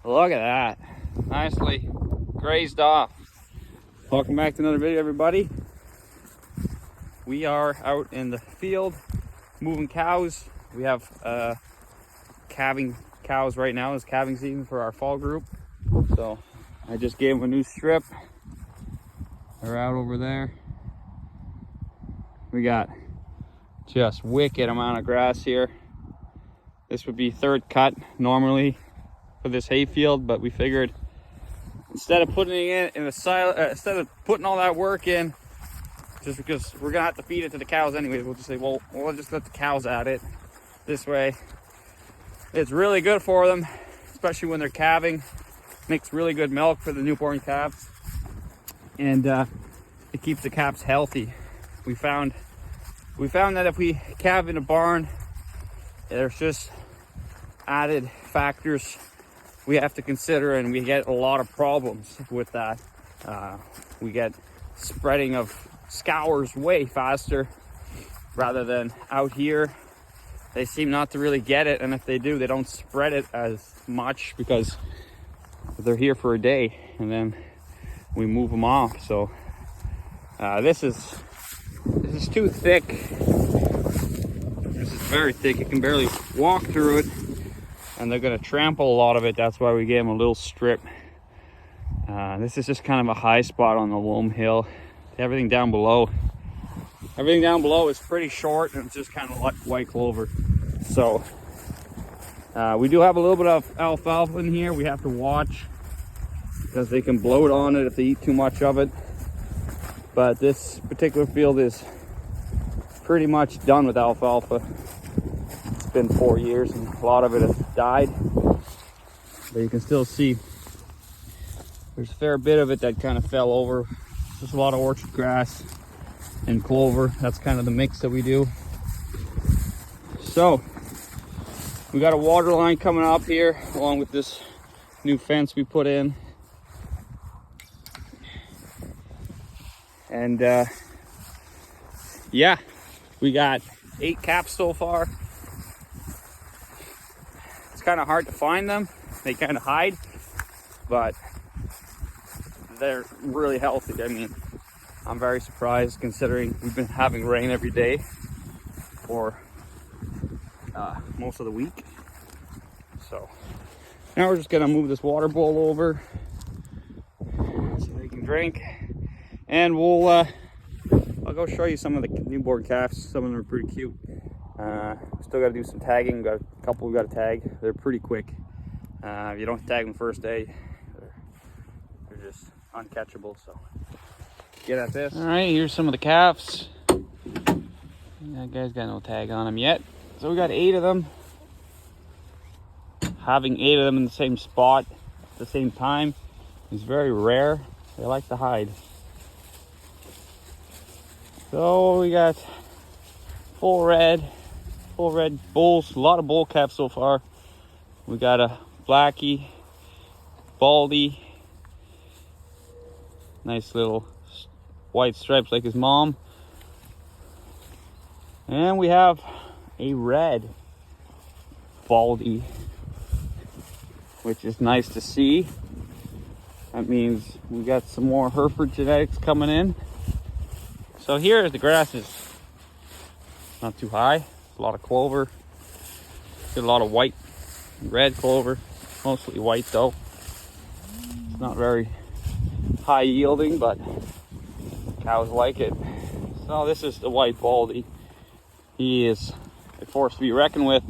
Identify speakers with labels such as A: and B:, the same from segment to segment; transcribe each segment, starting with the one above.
A: Look at that. Nicely grazed off. Welcome back to another video, everybody. We are out in the field moving cows. We have calving cows right now. It's calving season for our fall group. So I just gave them a new strip. They're out over there. We got just wicked amount of grass here. This would be third cut normally for this hay field, but we figured instead of putting it in a silo, instead of putting all that work in, just because we're gonna have to feed it to the cows anyway, we'll just say, well, we'll just let the cows at it. This way, it's really good for them, especially when they're calving. Makes really good milk for the newborn calves, and it keeps the calves healthy. We found that if we calve in a barn, there's just added factors we have to consider, and we get a lot of problems with that. We get spreading of scours way faster, rather than out here. They seem not to really get it, and if they do, they don't spread it as much because they're here for a day and then we move them off. So this is too thick. This is very thick. You can barely walk through it, and they're going to trample a lot of it. That's why we gave them a little strip. This is just kind of a high spot on the loam hill. Everything down below is pretty short, and it's just kind of like white clover. So we do have a little bit of alfalfa in here. We have to watch because they can bloat on it if they eat too much of it. But this particular field is pretty much done with alfalfa. It's been 4 years and a lot of it has died, but you can still see there's a fair bit of it that kind of fell over. There's a lot of orchard grass and clover. That's kind of the mix that we do. So we got a water line coming up here along with this new fence we put in, and yeah, we got 8 caps so far. It's kind of hard to find them. They kind of hide, but they're really healthy. I mean, I'm very surprised considering we've been having rain every day for most of the week. So now we're just gonna move this water bowl over so they can drink, and I'll go show you some of the newborn calves. Some of them are pretty cute. Still got to do some tagging. Got a couple we got to tag. They're pretty quick. If you don't tag them first day, they're just uncatchable. So get at this. All right, here's some of the calves. That guy's got no tag on him yet. So we got 8 of them. Having 8 of them in the same spot at the same time is very rare. They like to hide. So we got full red bulls, a lot of bull calves so far. We got a blackie, baldy, nice little white stripes like his mom. And we have a red baldy, which is nice to see. That means we got some more Hereford genetics coming in. So here the grass is not too high. A lot of clover. Get a lot of white and red clover. Mostly white though. It's not very high yielding, but cows like it. So this is the white baldy. He is a force to be reckoned with.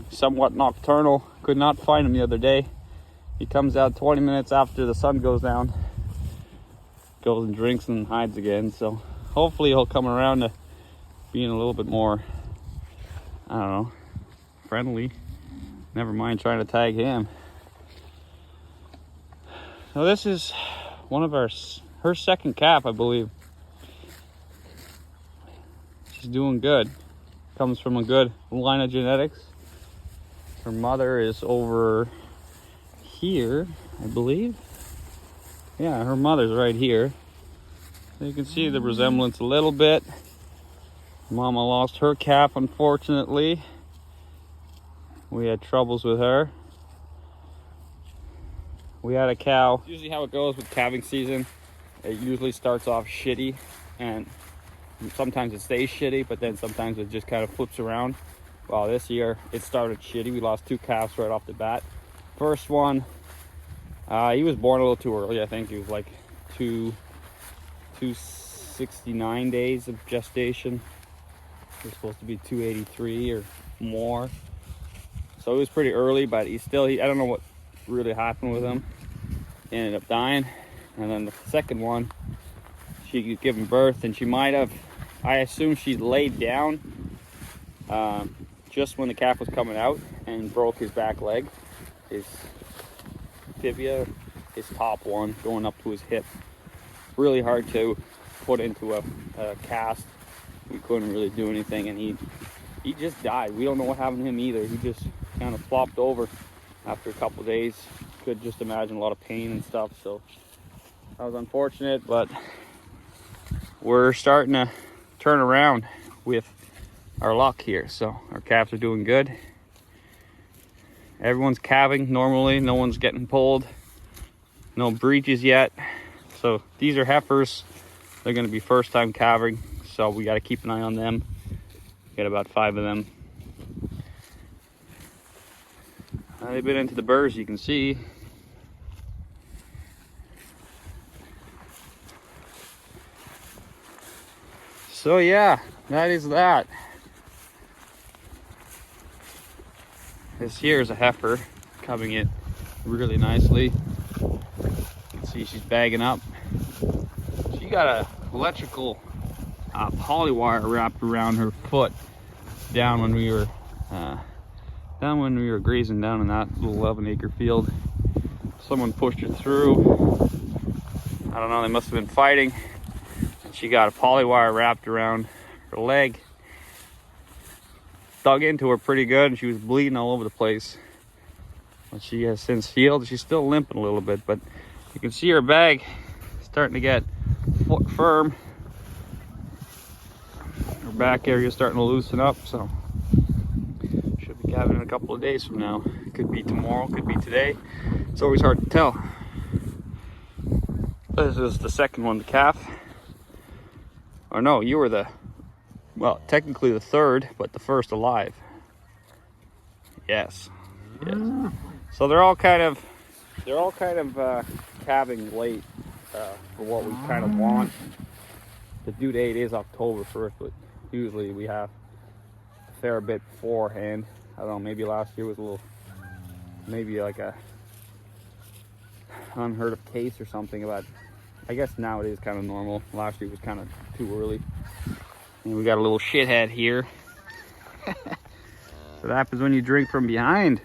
A: Somewhat nocturnal. Could not find him the other day. He comes out 20 minutes after the sun goes down. Goes and drinks and hides again. So hopefully he'll come around to being a little bit more, I don't know, friendly. Never mind trying to tag him. So this is one of her second calf, I believe. She's doing good. Comes from a good line of genetics. Her mother is over here, I believe. Yeah, her mother's right here. So you can see the resemblance a little bit. Mama lost her calf, unfortunately. We had troubles with her. We had a cow. Usually how it goes with calving season, it usually starts off shitty, and sometimes it stays shitty, but then sometimes it just kind of flips around. Well, this year it started shitty. We lost 2 calves right off the bat. First one, he was born a little too early. I think he was like 269 days of gestation. He was supposed to be 283 or more. So it was pretty early, but I don't know what really happened with him. He ended up dying. And then the second one, she was giving birth, and she might have, I assume she laid down just when the calf was coming out and broke his back leg, his tibia, his top one going up to his hip. Really hard to put into a cast. We couldn't really do anything, and he just died. We don't know what happened to him either. He just kind of flopped over after a couple days. Could just imagine a lot of pain and stuff. So that was unfortunate, but we're starting to turn around with our luck here. So our calves are doing good. Everyone's calving normally. No one's getting pulled. No breaches yet. So these are heifers. They're going to be first time calving. So we got to keep an eye on them. Got about 5 of them. They've been into the burrs, you can see. So yeah, that is that. This here is a heifer coming in really nicely. You can see she's bagging up. She got a electrical poly wire wrapped around her foot down when we were grazing down in that little 11-acre field. Someone pushed her through. I don't know, they must have been fighting. And she got a poly wire wrapped around her leg. Dug into her pretty good, and she was bleeding all over the place. But she has since healed. She's still limping a little bit, but you can see her bag starting to get firm. Her back area is starting to loosen up, so should be calving in a couple of days from now. Could be tomorrow, could be today. It's always hard to tell. This is the second one, the calf. Or no, you were well, technically the third, but the first alive. Yes. So they're all kind of calving late for what we kind of want. The due date is October 1st, but usually we have a fair bit beforehand. I don't know, maybe last year was a little, maybe like a unheard of case or something, but I guess now it is kind of normal. Last year was kind of too early. And we got a little shithead here. What happens when you drink from behind?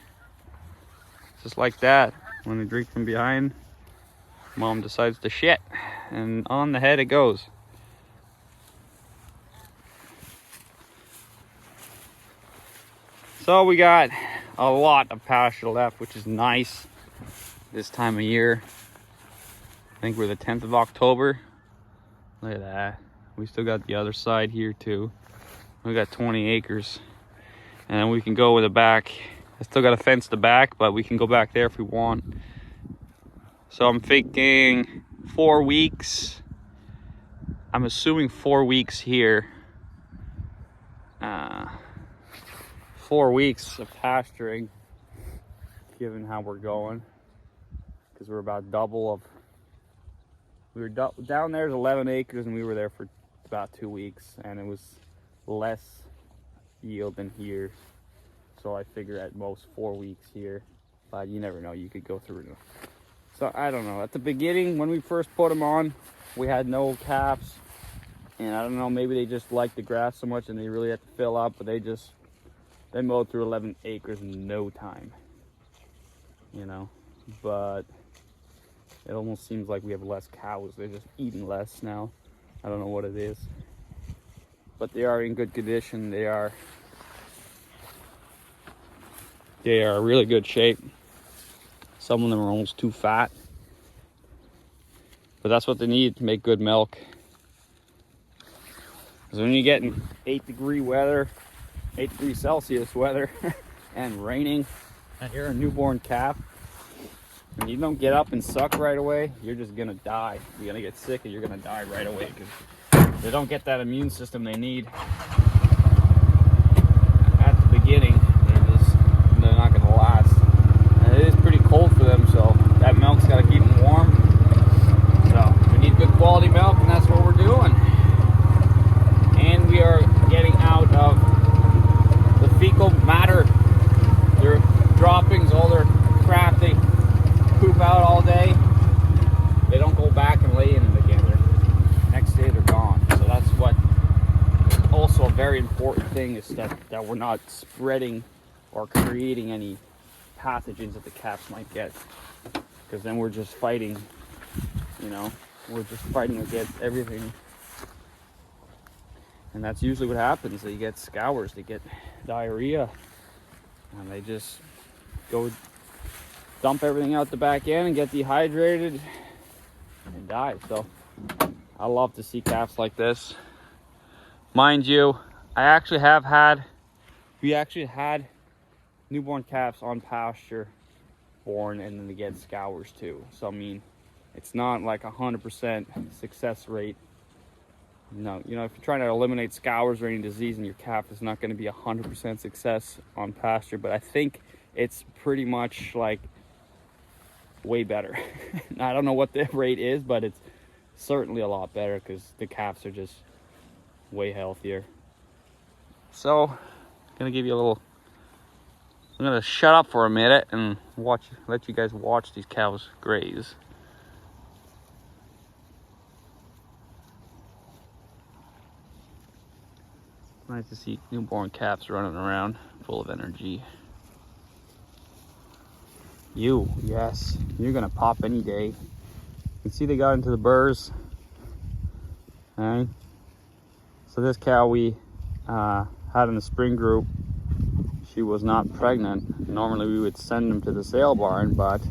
A: Just like that. When you drink from behind, mom decides to shit, and on the head it goes. So we got a lot of pasture left, which is nice this time of year. I think we're the 10th of October. Look at that. We still got the other side here too. We got 20 acres. And then we can go with the back. I still got to fence the back, but we can go back there if we want. So I'm thinking 4 weeks. I'm assuming 4 weeks here. 4 weeks of pasturing, given how we're going. Because we're about double of... down there's 11 acres, and we were there for about 2 weeks, and it was less yield than here. So I figure at most 4 weeks here, but you never know, you could go through it. So I don't know, at the beginning when we first put them on, we had no calves, and I don't know, maybe they just liked the grass so much and they really had to fill up, but they mowed through 11 acres in no time, you know. But it almost seems like we have less cows. They're just eating less now. I don't know what it is, but they are in good condition. They are really good shape. Some of them are almost too fat, but that's what they need to make good milk. Because when you're getting 8-degree weather, 8 degrees Celsius weather, and raining, and you're a newborn calf, When you don't get up and suck right away, you're just gonna die. You're gonna get sick and you're gonna die right away because they don't get that immune system they need at the beginning. They're not gonna last. And it is pretty cold for them, so that milk's gotta keep them warm. So we need good quality milk, and that's what we're doing. And we are getting out of the fecal matter, their droppings, all their crap they poop out all day. They don't go back and lay in it again. Next day they're gone. So that's what also a very important thing is that we're not spreading or creating any pathogens that the calves might get, because then we're just fighting, you know, we're just fighting against everything. And that's usually what happens. They get scours, they get diarrhea, and they just go dump everything out the back end and get dehydrated and die. So I love to see calves like this. Mind you, we actually had newborn calves on pasture born, and then they get scours too. So I mean, it's not like 100% success rate. No, you know, if you're trying to eliminate scours or any disease in your calf, it's not going to be 100% success on pasture. But I think it's pretty much like way better. I don't know what the rate is, but it's certainly a lot better because the calves are just way healthier. So I'm gonna give you a little, I'm gonna shut up for a minute and let you guys watch these cows graze. Nice to see newborn calves running around full of energy. Yes, you're gonna pop any day. You can see they got into the burrs. Okay. So this cow we had in the spring group, she was not pregnant. Normally we would send them to the sale barn, but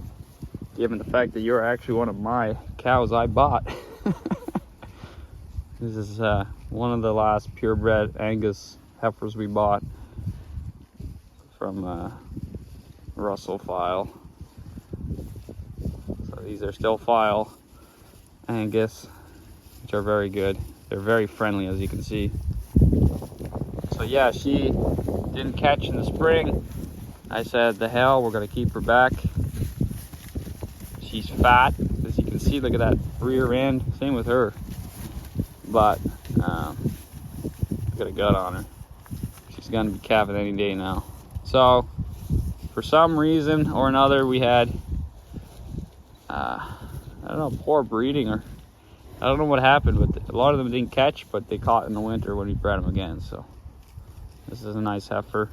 A: given the fact that you're actually one of my cows I bought, this is one of the last purebred Angus heifers we bought from Russell File. So these are still File Angus, which are very good. They're very friendly, as you can see. So yeah, she didn't catch in the spring. I said, the hell, we're gonna keep her back. She's fat, as you can see. Look at that rear end. Same with her. But got a gut on her. She's gonna be calving any day now. So for some reason or another, we had I don't know, poor breeding, or I don't know what happened, but a lot of them didn't catch, but they caught in the winter when we bred them again. So this is a nice heifer.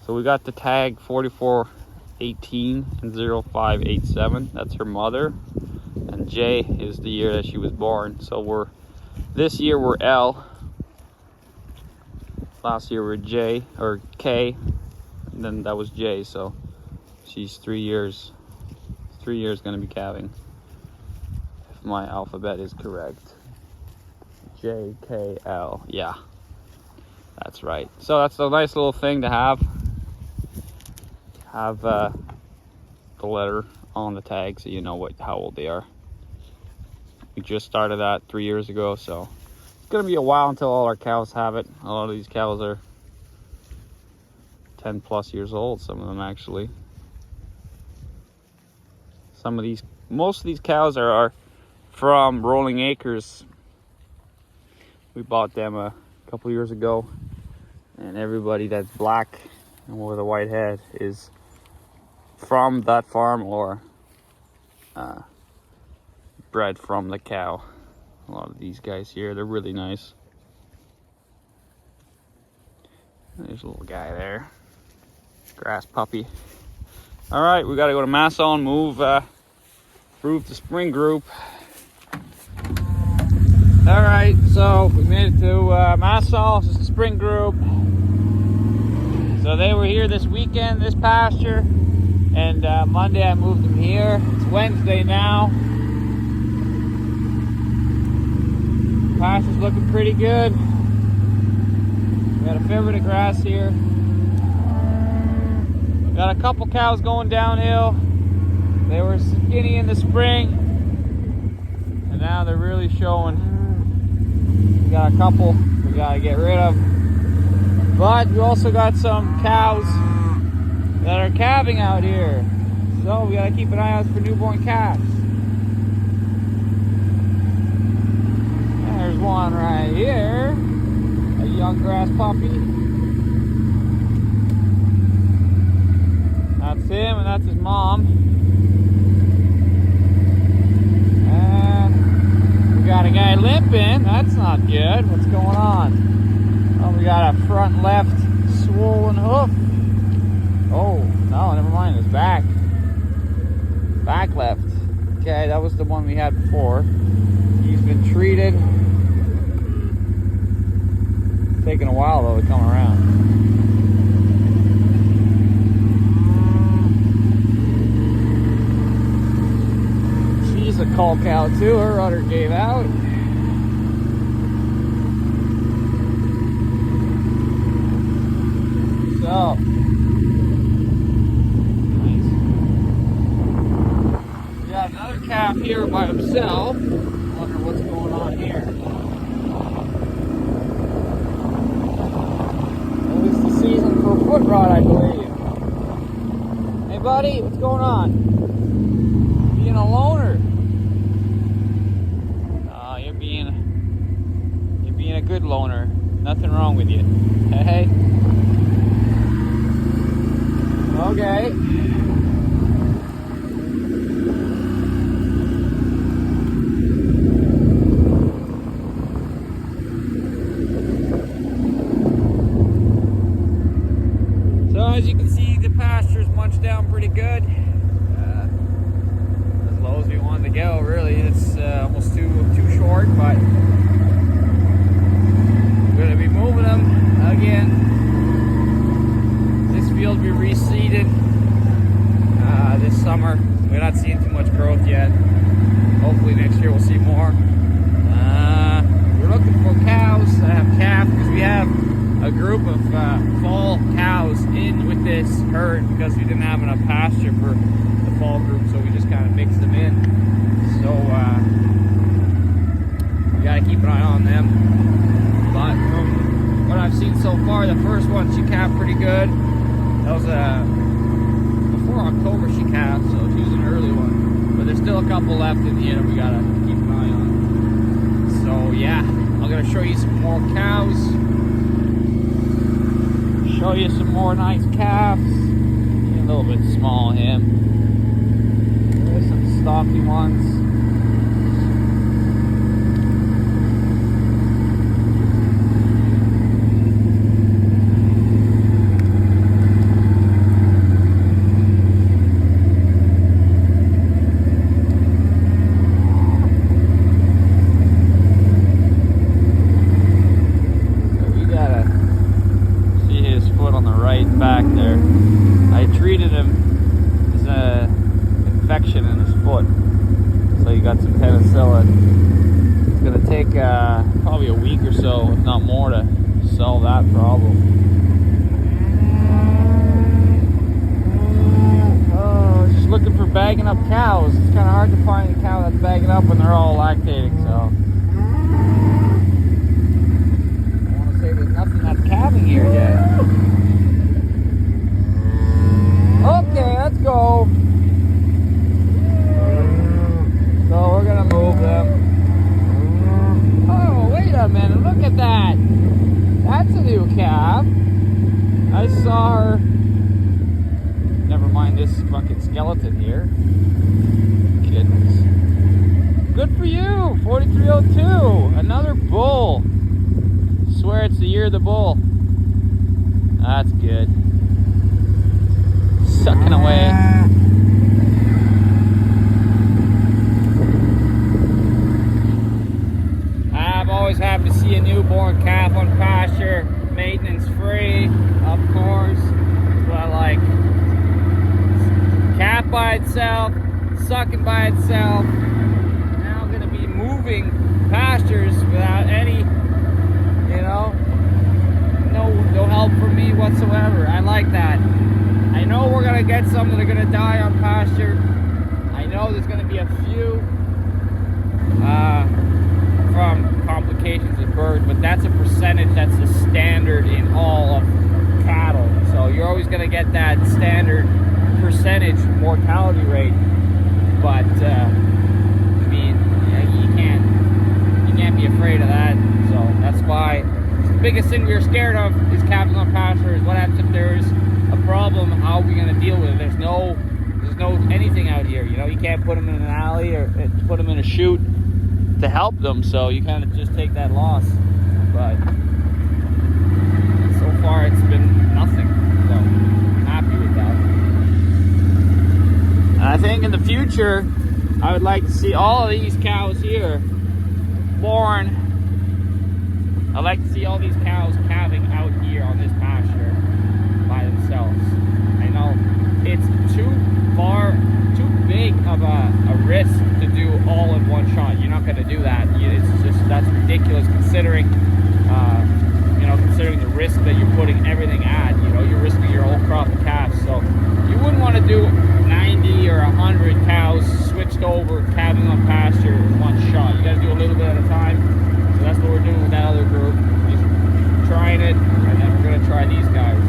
A: So we got the tag 4418 and 0587. That's her mother, and J is the year that she was born. So this year we're L. Last year we're J or K, and then that was J. So she's 3 years. 3 years going to be calving, if my alphabet is correct. J K L. Yeah, that's right. So that's a nice little thing to have the letter on the tag, so you know how old they are. We just started that 3 years ago, so it's gonna be a while until all our cows have it. A lot of these cows are 10 plus years old, some of them actually. Most of these cows are from Rolling Acres. We bought them a couple years ago, and everybody that's black and with a white head is from that farm or bred from the cow. A lot of these guys here, they're really nice. There's a little guy there, grass puppy. All right, we got to go to Massaw and move the spring group. All right, so we made it to Massaw. This is the spring group. So they were here this weekend, this pasture, and Monday I moved them here. It's Wednesday now. Pasture's looking pretty good. We got a fair bit of grass here. Got a couple cows going downhill. They were skinny in the spring, and now they're really showing. We got a couple we gotta get rid of, but we also got some cows that are calving out here, so we gotta keep an eye out for newborn calves. There's one right here, a young grass puppy. That's him, and that's his mom. And we got a guy limping. That's not good. What's going on? Oh, we got a front left swollen hoof. Oh, no, never mind. It's back. Back left. Okay, that was the one we had before. He's been treated. It's taking a while, though, to come around. She's a cull cow, too. Her udder gave out. So, nice. We got another calf here by himself. Wonder what's going on here. Well, it's the season for a foot rot, I believe. Hey, buddy, what's going on? Being a loner. You're being a good loner. Nothing wrong with you. Hey. Okay. So as you can see, the pasture's munched down pretty good. As low as we wanted to go, really. It's almost too short, but we're gonna be moving them again. This field we reseeded this summer. We're not seeing too much growth yet. Hopefully next year we'll see more. We're looking for cows that have calf, because we have a group of fall cows in with this herd because we didn't have enough pasture for the fall group, so we just kind of mixed them in. So we gotta keep an eye on them. But from what I've seen so far, the first one, she calved pretty good. That was before October she calved, so she was an early one. But there's still a couple left in here that we gotta keep an eye on. So yeah, I'm gonna show you some more cows. Show you some more nice calves. A little bit small him. There's some stocky ones. Back there. I treated him. There's an infection in his foot, so he got some penicillin. It's gonna take probably a week or so, if not more, to solve that problem. Oh, just looking for bagging up cows. It's kind of hard to find a cow that's bagging up when they're all lactating. So I want to say there's nothing that's calving here yet. Okay, let's go. So we're gonna move them. Oh, wait a minute, look at that. That's a new calf. I saw her. Never mind this fucking skeleton here. Goodness. Good for you, 4302. Another bull. I swear it's the year of the bull. That's good. Sucking away. I'm always happy to see a newborn calf on pasture, maintenance free, of course. That's what I like. Calf by itself, sucking by itself. Now I'm gonna be moving pastures without any, no help from me whatsoever. I like that. I know we're gonna get some that are gonna die on pasture, I know there's going to be a few from complications with birds, but that's a percentage that's the standard in all of cattle. So you're always going to get that standard percentage mortality rate. But I mean, you can't be afraid of that. So that's why the biggest thing we are scared of is calving on pasture. Is what happens if there's a problem? How are we going to deal with it? There's no anything out here. You know, you can't put them in an alley or put them in a chute to help them. So you kind of just take that loss. But so far it's been nothing. So I'm happy with that. And I think in the future, I would like to see all of these cows here born. I'd like to see all these cows calving out here on this pasture by themselves. I know it's too big of a risk to do all in one shot. You're not going to do that. That's ridiculous considering, considering the risk that you're putting everything at. You know, you're risking your whole crop of calves. So you wouldn't want to do 90 or 100 cows switched over calving on pasture in one shot. You got to do a little bit at a time. So that's what we're doing with that other group. Just trying it, and then we're going to try these guys.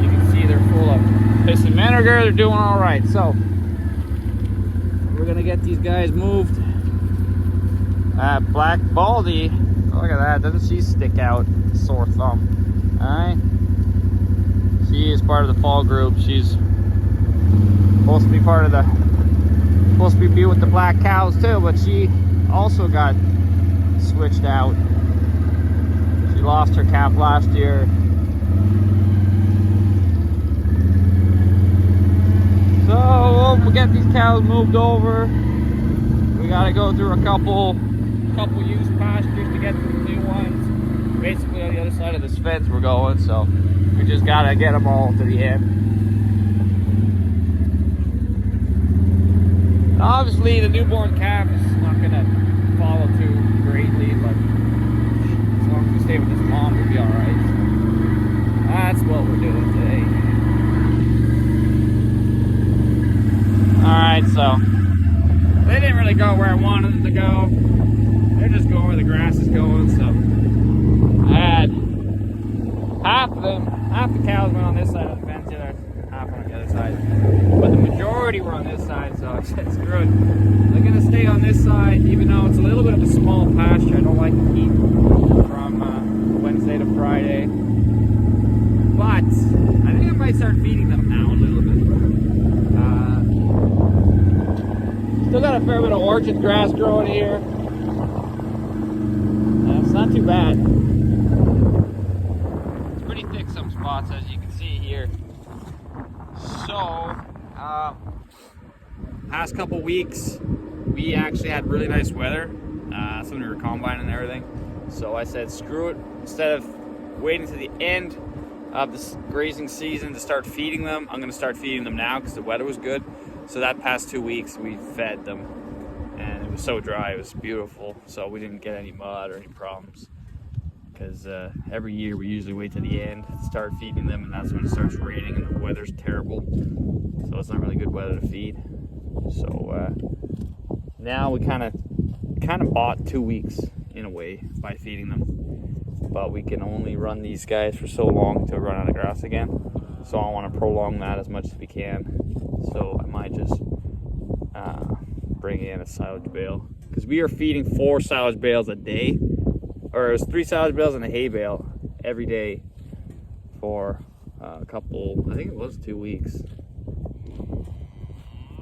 A: You can see they're full of piss and vinegar. They're doing all right. So we're going to get these guys moved. Black Baldy, look at that. Doesn't she stick out? Sore thumb. Alright. She is part of the fall group. She's supposed to be with the black cows too, but she also got switched out. She lost her calf last year. So we'll get these cows moved over. We gotta go through a couple used pastures to get to the new ones. Basically on the other side of this fence we're going, so we just gotta get them all to the end. Obviously the newborn calf is not gonna follow too greatly, but as long as we stay with this mom, we'll be alright. That's what we're doing today. Alright, so they didn't really go where I wanted them to go. They're just going where the grass is going, so I had half the cows went on this side of the fence, the other half on the other side. But the majority were on this side, so I said, screw it. They're gonna stay on this side, even though it's a little bit of a small pasture. I don't like the heat from Wednesday to Friday. But I think I might start feeding them now a little bit. Still got a fair bit of orchard grass growing here. It's not too bad. It's pretty thick some spots, as you can see here. So, past couple weeks, we actually had really nice weather. So we were combining and everything. So I said, screw it. Instead of waiting to the end of this grazing season to start feeding them, I'm going to start feeding them now because the weather was good. So that past 2 weeks, we fed them. And it was so dry, it was beautiful. So we didn't get any mud or any problems. Because every year we usually wait to the end to start feeding them, and that's when it starts raining and the weather's terrible. So it's not really good weather to feed. So now we kind of bought 2 weeks in a way by feeding them. But we can only run these guys for so long to run out of grass again. So I want to prolong that as much as we can. So I might just bring in a silage bale, because we are feeding 4 silage bales a day, or it was 3 silage bales and a hay bale every day for a couple, I think it was 2 weeks,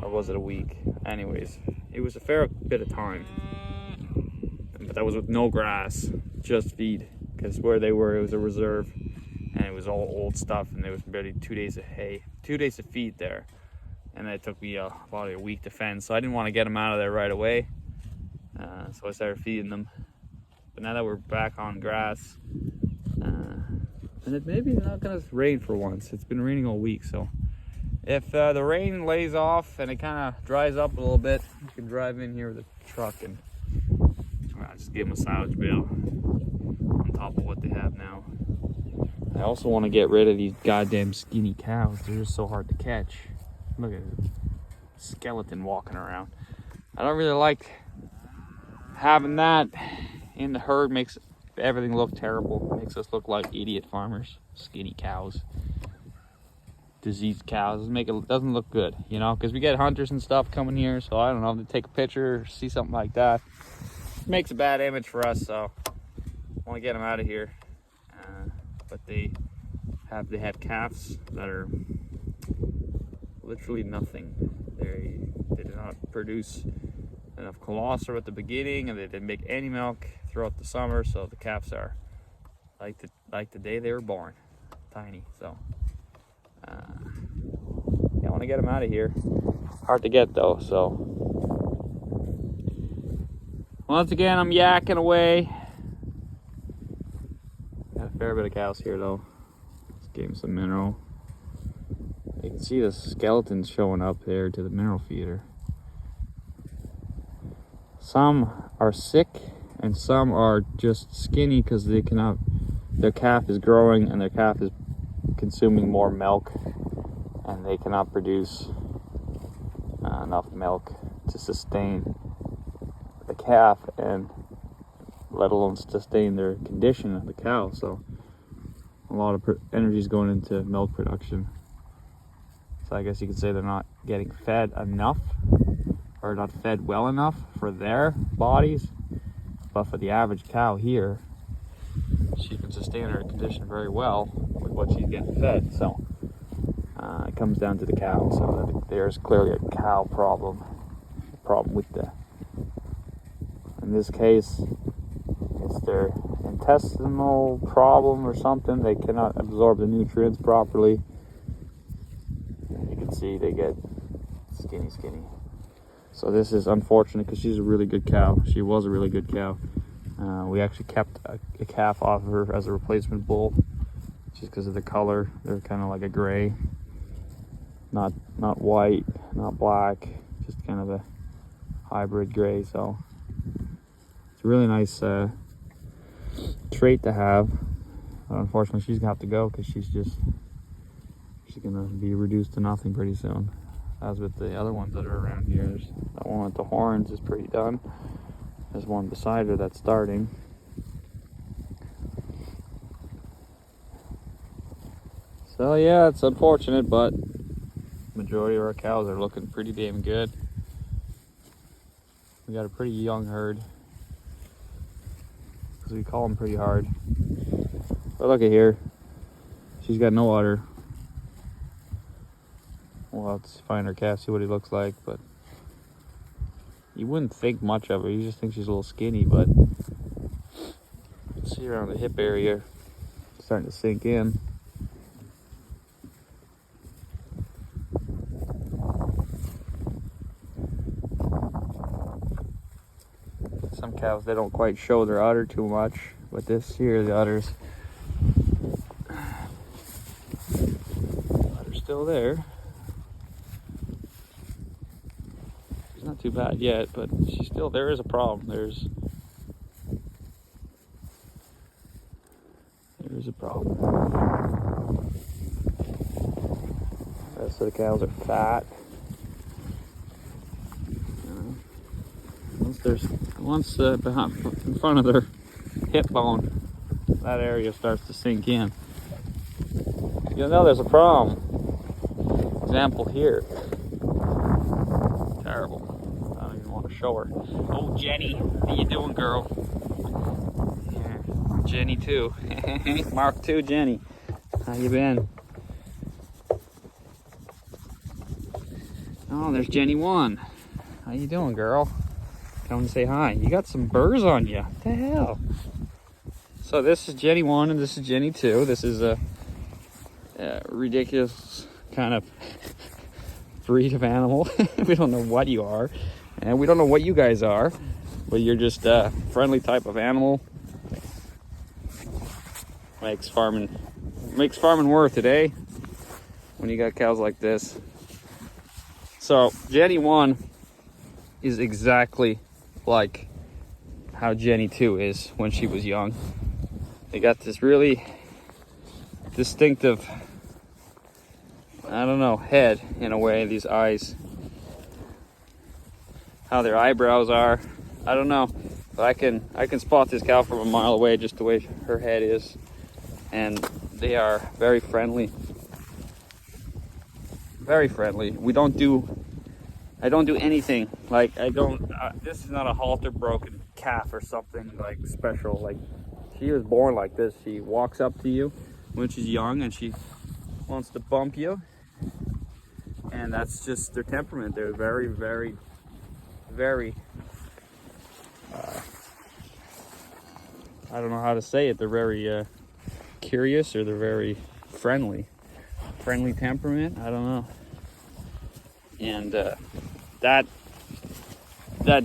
A: or was it a week? Anyways, it was a fair bit of time, but that was with no grass, just feed, because where they were, it was a reserve, and it was all old stuff, and there was barely 2 days of hay, 2 days of feed there. And it took me about a week to fence, so I didn't want to get them out of there right away. So I started feeding them. But now that we're back on grass, and it maybe not going to rain for once. It's been raining all week, so if the rain lays off and it kind of dries up a little bit, you can drive in here with a truck and just give them a silage bale on top of what they have now. I also want to get rid of these goddamn skinny cows. They're just so hard to catch. Look at it. skeleton walking around. I don't really like having that in the herd. Makes everything look terrible. Makes us look like idiot farmers. Skinny cows, diseased cows. Doesn't look good, you know, because we get hunters and stuff coming here. So I don't know, if they take a picture or see something like that, it makes a bad image for us. So I want to get them out of here. But they have calves that are literally nothing. They do not produce enough colostrum at the beginning, and they didn't make any milk throughout the summer. So the calves are like the day they were born, tiny. So yeah, I want to get them out of here. Hard to get though. So once again, I'm yakking away. Got a fair bit of cows here though. Just gave them some mineral. You can see the skeletons showing up there to the mineral feeder. Some are sick and some are just skinny because they cannot, their calf is growing and their calf is consuming more milk, and they cannot produce enough milk to sustain the calf, and let alone sustain their condition of the cow. So a lot of energy is going into milk production. So I guess you could say they're not getting fed enough, or not fed well enough for their bodies. But for the average cow here, she can sustain her condition very well with what she's getting fed. So it comes down to the cow. So there's clearly a cow problem. A problem with in this case, it's their intestinal problem or something. They cannot absorb the nutrients properly. You can see they get skinny. So this is unfortunate because she's a really good cow. She was a really good cow. We actually kept a calf off of her as a replacement bull, just because of the color. They're kind of like a gray, not white, not black, just kind of a hybrid gray. So it's a really nice trait to have. Unfortunately, she's gonna have to go because she's gonna be reduced to nothing pretty soon. As with the other ones that are around here, there's that one with the horns is pretty done. There's one beside her that's starting. So yeah, it's unfortunate, but majority of our cows are looking pretty damn good. We got a pretty young herd, because we call them pretty hard. But look at here, she's got no udder. Well, let's find her calf, see what he looks like, but you wouldn't think much of her. You just think she's a little skinny, but see around the hip area, starting to sink in. Some cows, they don't quite show their udder too much, but this here, the udder's still there. Not too bad yet, but there is a problem. There is a problem. The rest of the cows are fat. Once in front of their hip bone, that area starts to sink in, you'll know there's a problem. Example here. Terrible. I don't even want to show her. Oh, Jenny, how you doing, girl? Yeah, Jenny too. Mark 2 Jenny. How you been? Oh, there's Jenny 1. How you doing, girl? Come and say hi. You got some burrs on you. What the hell? So this is Jenny 1 and this is Jenny 2. This is a ridiculous kind of breed of animal. We don't know what you are, and we don't know what you guys are, but you're just a friendly type of animal. Makes farming worth it, eh? When you got cows like this. So Jenny 1 is exactly like how Jenny 2 is when she was young. They got this really distinctive, I don't know, head in a way, these eyes. how their eyebrows are. I don't know, but I can spot this cow from a mile away just the way her head is, and they are very friendly. Very friendly. I don't do anything. Like this is not a halter broken calf or something like special. Like, she was born like this. She walks up to you when she's young and she wants to bump you. And that's just their temperament. They're very, very, very, I don't know how to say it. They're very curious, or they're very friendly. Friendly temperament, I don't know. And that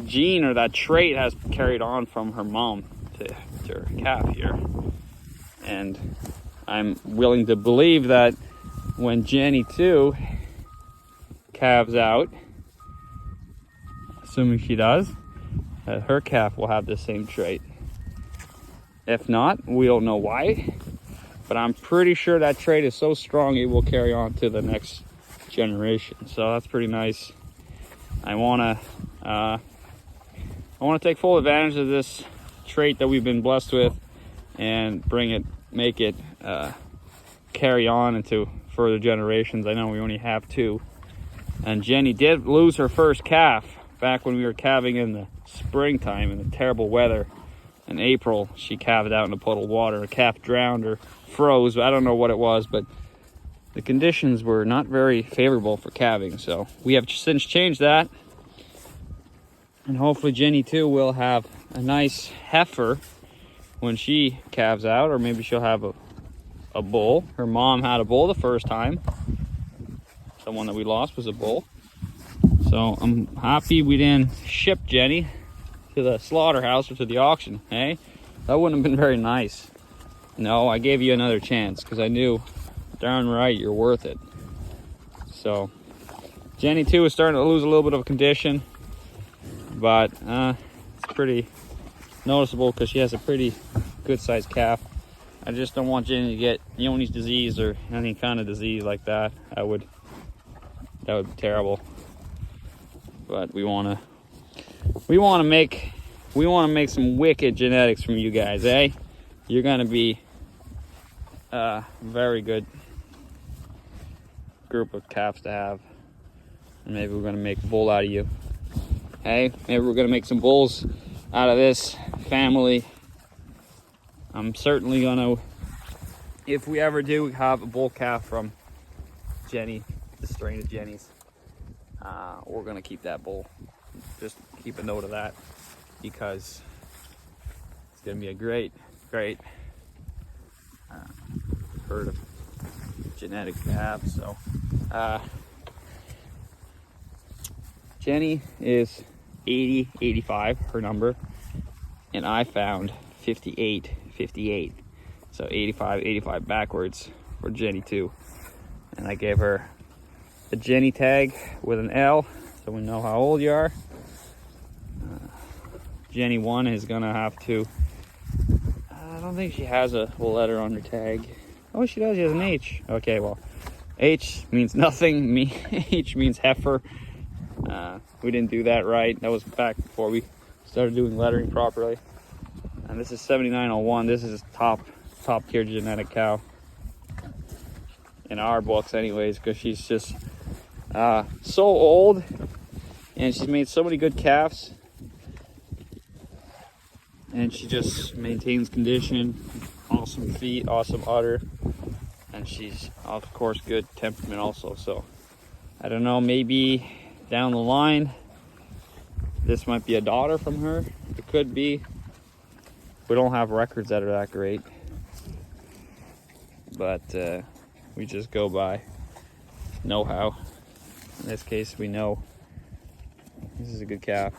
A: gene or that trait has carried on from her mom to her calf here. And I'm willing to believe that when Jenny too calves out, assuming she does, her calf will have the same trait. If not, we don't know why, but I'm pretty sure that trait is so strong it will carry on to the next generation. So that's pretty nice. I want to take full advantage of this trait that we've been blessed with and make it carry on into further generations. I know we only have 2, and Jenny did lose her first calf back when we were calving in the springtime in the terrible weather. In April, she calved out in a puddle of water. Her calf drowned or froze. I don't know what it was, but the conditions were not very favorable for calving. So we have since changed that. And hopefully Jenny too will have a nice heifer when she calves out, or maybe she'll have a bull. Her mom had a bull the first time. The one that we lost was a bull. So I'm happy we didn't ship Jenny to the slaughterhouse or to the auction. Hey, that wouldn't have been very nice. No, I gave you another chance because I knew darn right you're worth it. So Jenny too is starting to lose a little bit of condition, but it's pretty noticeable because she has a pretty good sized calf. I just don't want Jenny to get Johne's disease or any kind of disease like that. That would be terrible. But we want to make some wicked genetics from you guys, eh? You're gonna be a very good group of calves to have, and maybe we're gonna make a bull out of you. Hey, maybe we're gonna make some bulls out of this family. I'm certainly gonna, if we ever do have a bull calf from Jenny, the strain of Jenny's, we're gonna keep that bull. Just keep a note of that, because it's gonna be a great herd of genetic calves. So Jenny is 80, 85, her number, and I found 58, 58. So 85, 85 backwards for Jenny too. And I gave her a Jenny tag with an L, so we know how old you are. Jenny 1 is gonna have to, I don't think she has a letter on her tag. Oh, she does, she has an H. Okay, well, H means nothing, H means heifer. We didn't do that right. That was back before we started doing lettering properly. And this is 7901. This is top tier genetic cow in our books anyways, because she's just so old and she's made so many good calves, and she just maintains condition, awesome feet, awesome udder, and she's of course good temperament also. So I don't know, maybe down the line this might be a daughter from her. It could be. We don't have records that are that great, but we just go by know-how. In this case, we know this is a good calf.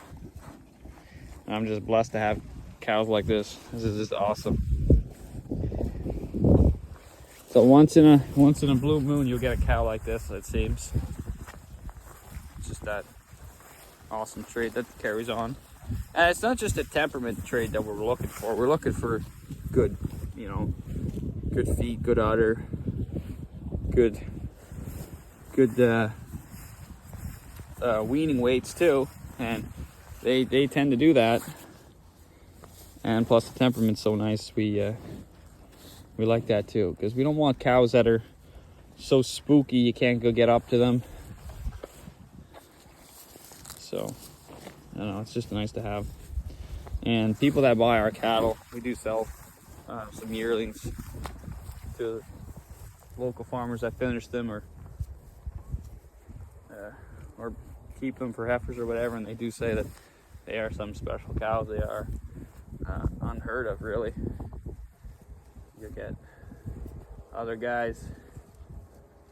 A: And I'm just blessed to have cows like this. This is just awesome. So once in a blue moon, you'll get a cow like this, it seems. It's just that awesome trait that carries on. And it's not just a temperament trait that we're looking for. We're looking for good, good feet, good udder, good weaning weights too. And they tend to do that. And plus the temperament's so nice, we like that too, because we don't want cows that are so spooky you can't go get up to them. So I don't know, it's just nice to have. And people that buy our cattle, we do sell some yearlings to local farmers that finish them or keep them for heifers or whatever, and they do say that they are some special cows. They are unheard of, really. You get other guys,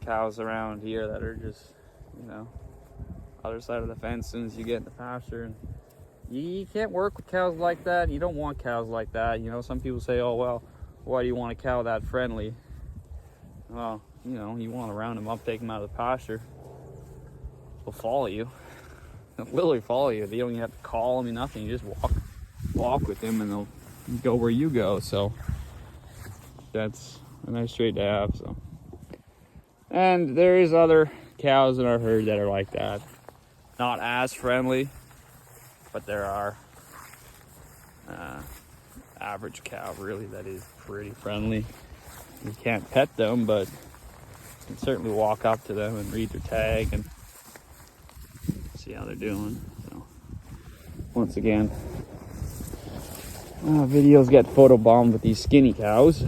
A: cows around here that are just, you know, other side of the fence as soon as you get in the pasture. And you can't work with cows like that. You don't want cows like that. You know, some people say, oh, well, why do you want a cow that friendly? Well, you know, you want to round them up, take them out of the pasture. They'll follow you. They'll literally follow you. They don't even have to call them, nothing. You just walk with them and they'll go where you go. So that's a nice trait to have. So, and there is other cows in our herd that are like that. Not as friendly, but there are average cow really that is pretty friendly. You can't pet them, but you can certainly walk up to them and read their tag and see how they're doing. So once again, videos get photobombed with these skinny cows.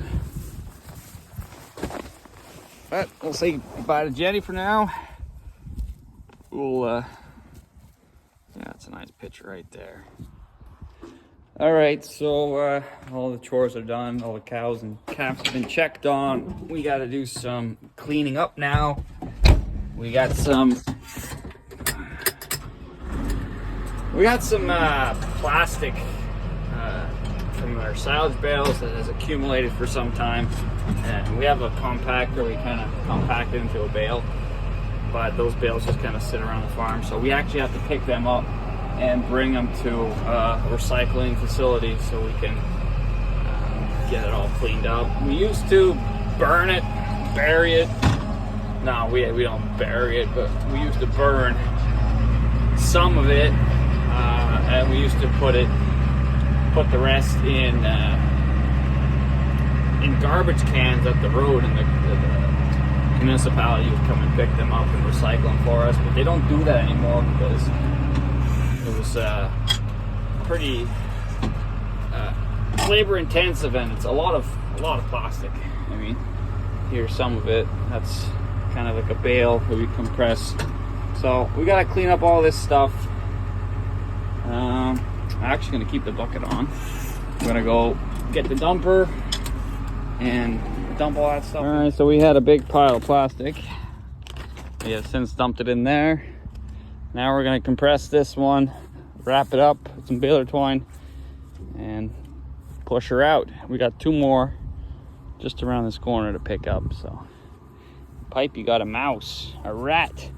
A: But we'll say goodbye to Jenny for now. We'll yeah, that's a nice picture right there. All right, so all the chores are done. All the cows and calves have been checked on. We got to do some cleaning up now. We got some plastic from our silage bales that has accumulated for some time, and we have a compactor. We kind of compact it into a bale, but those bales just kind of sit around the farm, so we actually have to pick them up and bring them to a recycling facility so we can get it all cleaned up. We used to burn it, bury it. No, we don't bury it, but we used to burn some of it, and we used to put the rest in garbage cans up the road, and the municipality would come and pick them up and recycle them for us. But they don't do that anymore because it was pretty labor intensive, and it's a lot of plastic. I mean, here's some of it. That's kind of like a bale that we compress. So we gotta clean up all this stuff. I'm actually gonna keep the bucket on. I'm gonna go get the dumper and dump all that stuff. All right, so we had a big pile of plastic. We have since dumped it in there. Now we're gonna compress this one, wrap it up with some baler twine, and push her out. We got 2 more just around this corner to pick up. So, Pipe, you got a mouse, a rat,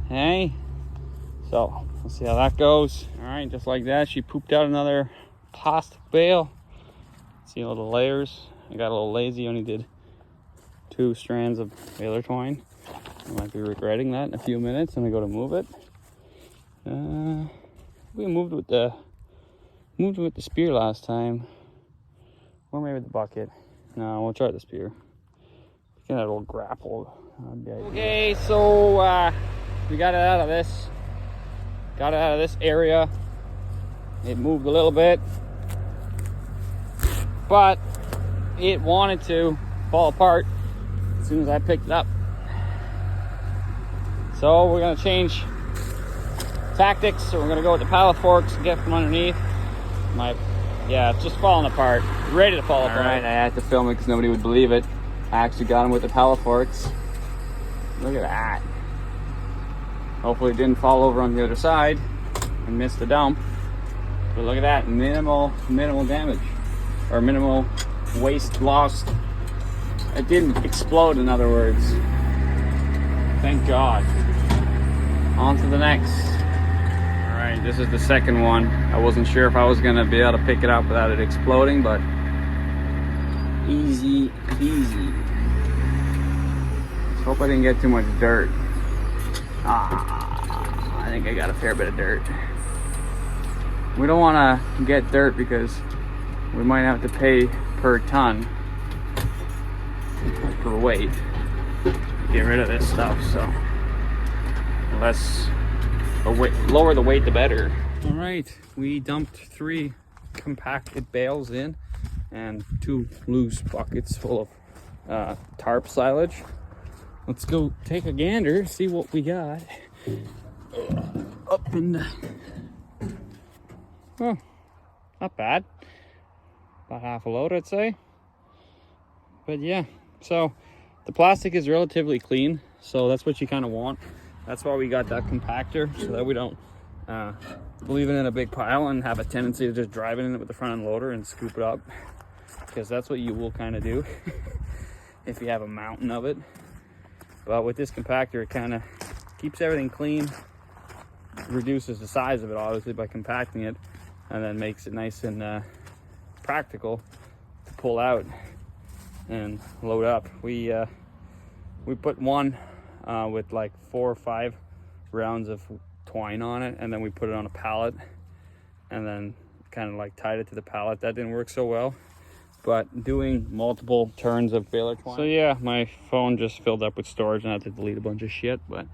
A: hey? So, we'll see how that goes. All right, just like that, she pooped out another plastic bale. See all the layers? I got a little lazy, only did 2 strands of baler twine. I might be regretting that in a few minutes when I go to move it. We moved with the spear last time, or maybe the bucket. No, we'll try the spear. Get that little grapple. Okay, so we got it out of this. Got it out of this area. It moved a little bit, but it wanted to fall apart as soon as I picked it up. So we're gonna change tactics. So we're gonna go with the pallet forks and get from underneath. Yeah, it's just falling apart. Ready to fall apart. All right, I had to film it because nobody would believe it. I actually got them with the pallet forks. Look at that. Hopefully it didn't fall over on the other side and miss the dump. But look at that, minimal damage, or minimal waste lost. It didn't explode, in other words. Thank God. On to the next. All right, this is the second one. I wasn't sure if I was gonna be able to pick it up without it exploding, but easy peasy. Just hope I didn't get too much dirt. I think I got a fair bit of dirt. we don't want to get dirt because we might have to pay per ton, per weight, to get rid of this stuff. So lower the weight, the better. All right, we dumped 3 compacted bales in and 2 loose buckets full of tarp silage. Let's go take a gander, see what we got. Up in the... Oh, not bad. About half a load, I'd say. But yeah, so the plastic is relatively clean, so that's what you kind of want. That's why we got that compactor, so that we don't leave it in a big pile and have a tendency to just drive it in it with the front end loader and scoop it up, because that's what you will kind of do if you have a mountain of it. But with this compactor, it kind of keeps everything clean, reduces the size of it obviously by compacting it, and then makes it nice and practical to pull out and load up. We put one with like 4 or 5 rounds of twine on it, and then we put it on a pallet and then kind of like tied it to the pallet. That didn't work so well, but doing multiple turns of baler twine. So yeah, my phone just filled up with storage and I had to delete a bunch of shit. But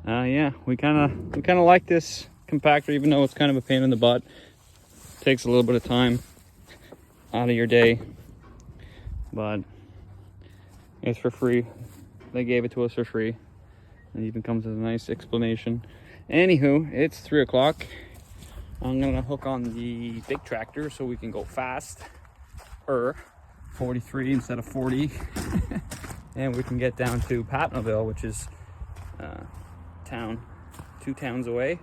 A: yeah, we kind of like this compactor, even though it's kind of a pain in the butt. Takes a little bit of time out of your day, but it's for free. They gave it to us for free. It even comes with a nice explanation. Anywho, it's 3 o'clock. I'm gonna hook on the big tractor so we can go fast, 43 instead of 40, and we can get down to Patnaville, which is 2 towns away.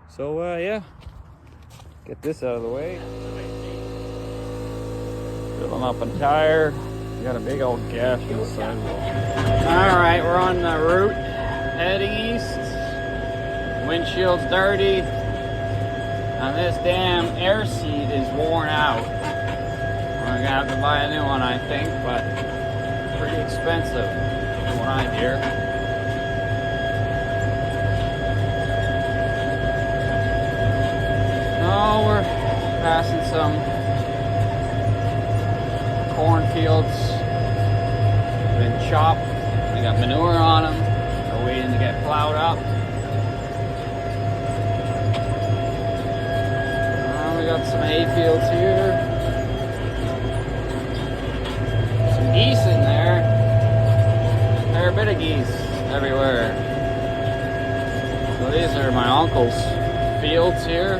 A: So yeah, get this out of the way. Filling up a tire. Got a big old gash in the sidewall. All right, we're on the route heading east. Windshield's dirty, and this damn air seat is worn out. I'm gonna have to buy a new one, I think, but pretty expensive from what I hear. Oh, we're passing some cornfields. Been chopped. We got manure on them. We're waiting to get plowed up. We got some hay fields here. Some geese in there. A fair bit of geese everywhere. So these are my uncle's fields here.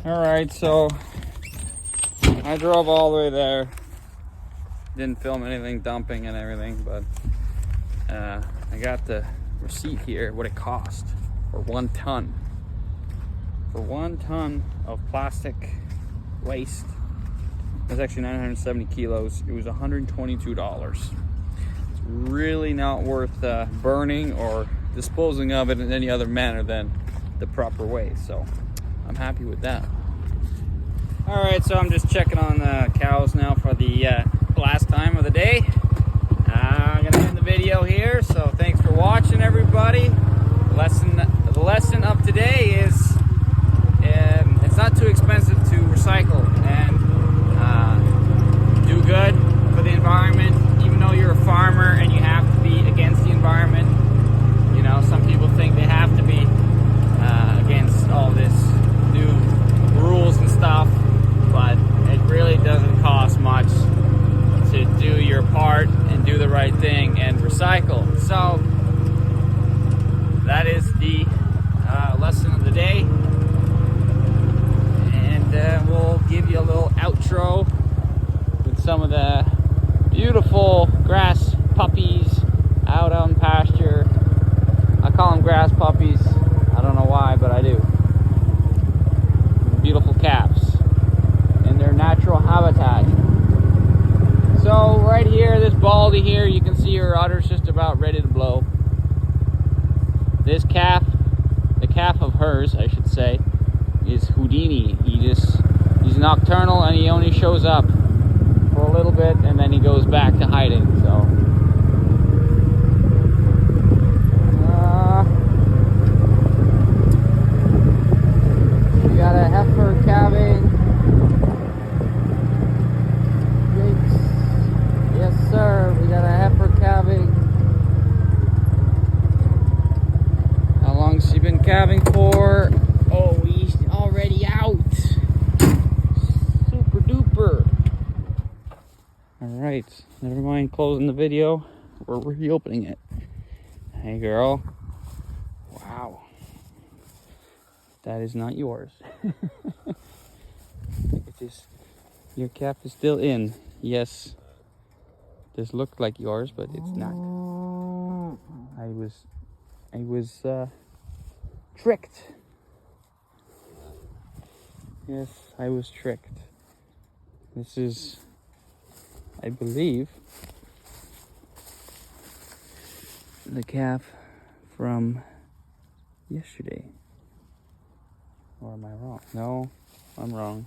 A: Alright, so I drove all the way there. Didn't film anything dumping and everything, but I got the receipt here, what it cost for 1 ton. For 1 ton of plastic waste. It was actually 970 kilos. It was $122. It's really not worth burning or disposing of it in any other manner than the proper way. So I'm happy with that. All right, so I'm just checking on the cows now for the last time of the day. I'm gonna end the video here. So thanks for watching, everybody. The lesson of today is it's not too expensive to recycle and do good for the environment. Even though you're a farmer and you have to be against the environment, you know, some people think they have to be against all this new rules and stuff, but it really doesn't cost much to do your part and do the right thing and recycle. So that is the lesson of the day, and we'll give you a little outro with some of the beautiful grass puppies out on pasture. I call them grass puppies. I don't know why, but I do. Beautiful calves in their natural habitat. So right here, this baldy here, you can see her udder's just about ready to blow. This calf, the calf of hers, I should say, is Houdini. He's nocturnal and he only shows up for a little bit and then he goes back to hiding. So calving for. Oh, he's already out. Super duper. All right, never mind closing the video. We're reopening it. Hey, girl. Wow. That is not yours. It is, your cap is still in. Yes. This looked like yours, but it's not. I was tricked. Yes, I was tricked. This is, I believe, the calf from yesterday. Or am I wrong? No, I'm wrong.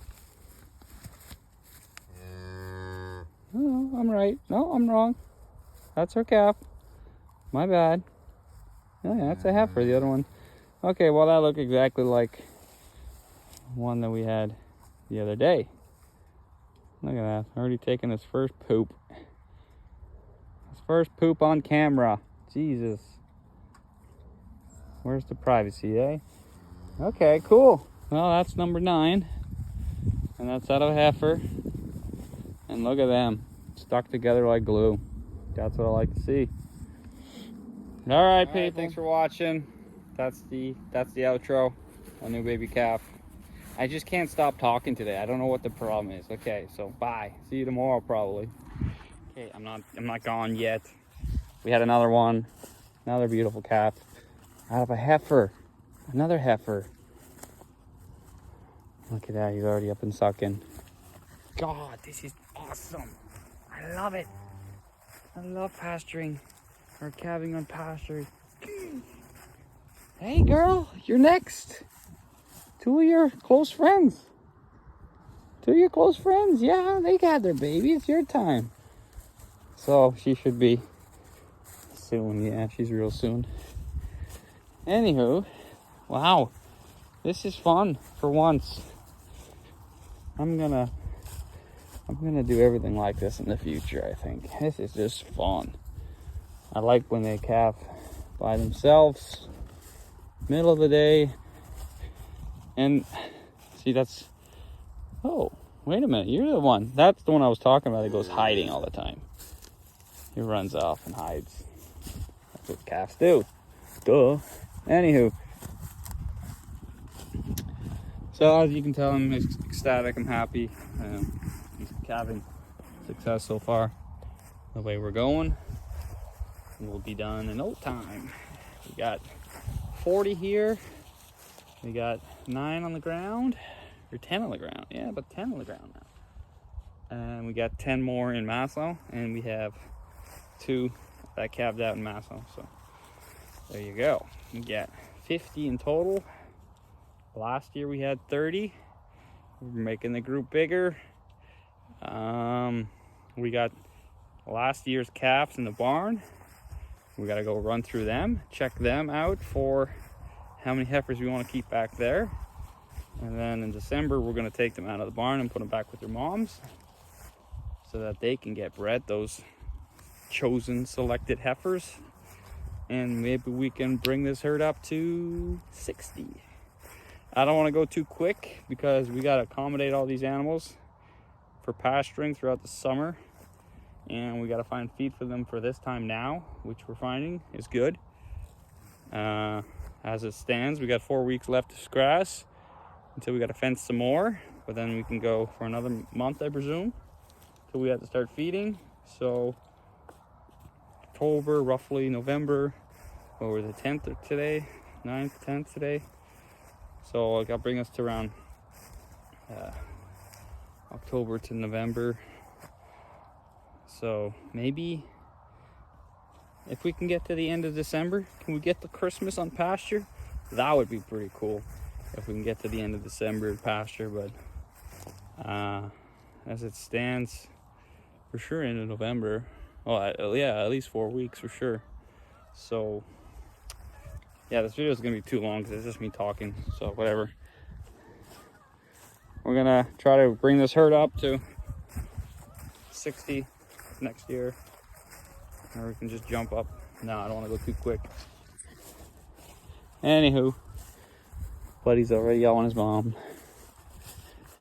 A: No, I'm right. No, I'm wrong. That's her calf. My bad. Oh, yeah, that's a heifer, the other one. Okay, well, that looked exactly like one that we had the other day. Look at that. Already taking his first poop. His first poop on camera. Jesus. Where's the privacy, eh? Okay, cool. Well, that's number 9. And that's out of heifer. And look at them. Stuck together like glue. That's what I like to see. All right, people. Thanks for watching. That's the outro. A new baby calf. I just can't stop talking today. I don't know what the problem is. Okay, so bye. See you tomorrow probably. Okay, I'm not gone yet. We had another one. Another beautiful calf. Out of a heifer. Another heifer. Look at that, he's already up and sucking. God, this is awesome. I love it. I love pasturing or calving on pasture. Hey girl, you're next. 2 of your close friends. 2 of your close friends, yeah, they got their baby. It's your time. So she should be soon. Yeah, she's real soon. Anywho, wow, this is fun for once. I'm gonna do everything like this in the future, I think. This is just fun. I like when they calf by themselves, middle of the day. And see, that's, oh, wait a minute, you're the one. That's the one I was talking about that goes hiding all the time. He runs off and hides. That's what calves do. Duh. Anywho. So as you can tell, I'm ecstatic, I'm happy. Calving success so far. The way we're going, we'll be done in no time. We got 40 here. We got 9 on the ground, or 10 on the ground. Yeah, but 10 on the ground now. And we got 10 more in Maslow, and we have 2 that calved out in Maslow. So there you go. We got 50 in total. Last year we had 30. We're making the group bigger. We got last year's calves in the barn. We got to go run through them, check them out for how many heifers we want to keep back there. And then in December, we're going to take them out of the barn and put them back with their moms so that they can get bred, those chosen selected heifers. And maybe we can bring this herd up to 60. I don't want to go too quick because we got to accommodate all these animals for pasturing throughout the summer, and we got to find feed for them for this time now, which we're finding is good. As it stands, we got 4 weeks left to grass until we got to fence some more, but then we can go for another month, I presume, till we have to start feeding. So October, roughly November, or the 10th today, 9th, 10th today. So I'll bring us to around October to November. So maybe if we can get to the end of December, can we get the Christmas on pasture? That would be pretty cool if we can get to the end of December pasture. But as it stands, for sure into November. Oh yeah, at least 4 weeks for sure. So yeah, this video is gonna be too long because it's just me talking. So whatever. We're gonna try to bring this herd up to 60 next year, or we can just jump up. No, I don't want to go too quick. Anywho, Buddy's already yelling his mom.